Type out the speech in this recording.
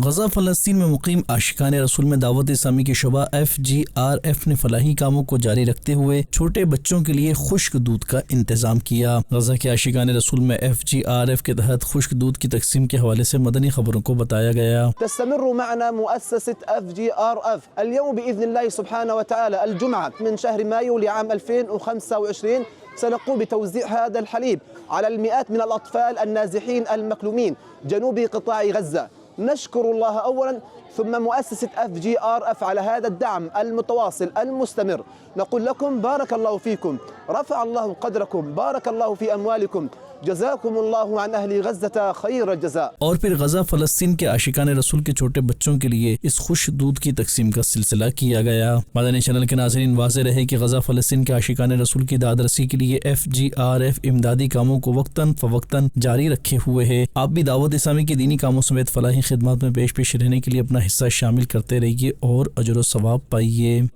गजा फ़लस्तीन में मुकीम आशिकान रसूल में दावत इस्लामी की शुबा FGRF ने फलाही कामों को जारी रखते हुए छोटे बच्चों के लिए खुश्क दूध का इंतजाम किया। गजा के आशिकान रसूल में FGRF के तहत खुश्क दूध की तकसीम के हवाले से मदनी खबरों को बताया गया। तस्तमिरु मअना मुअस्ससत FGRF اليوم بإذن الله سبحانه وتعالى الجمعة من شهر مايو لعام 2025 سنقوم بتوزيع هذا الحليب على المئات من الأطفال النازحين المكلومين جنوب قطاع غزة. نشكر الله أولا ثم مؤسسة FGRF على هذا الدعم المتواصل المستمر. نقول لكم بارك الله فيكم، رفع الله قدركم، بارك الله في أموالكم، जज़ाकुम अल्लाहु अन अहली गज़्ज़ता खैर जज़ा। और फिर गजा फ़लस्तीन के आशिकान रसूल के छोटे बच्चों के लिए इस खुश दूध की तकसीम का सिलसिला किया गया। मदनी चैनल के नाज़रीन, वाज़ेह रहे कि गजा फ़लस्तीन के आशिकान रसूल की दादरसी के लिए FGRF इमदादी कामों को वक्तन फ़वक्तन जारी रखे हुए है। आप भी दावत इस्लामी के दीनी कामों समेत फलाही खिदमत में पेश रहने के लिए अपना हिस्सा शामिल करते रहिए और अजर व सवाब पाइए।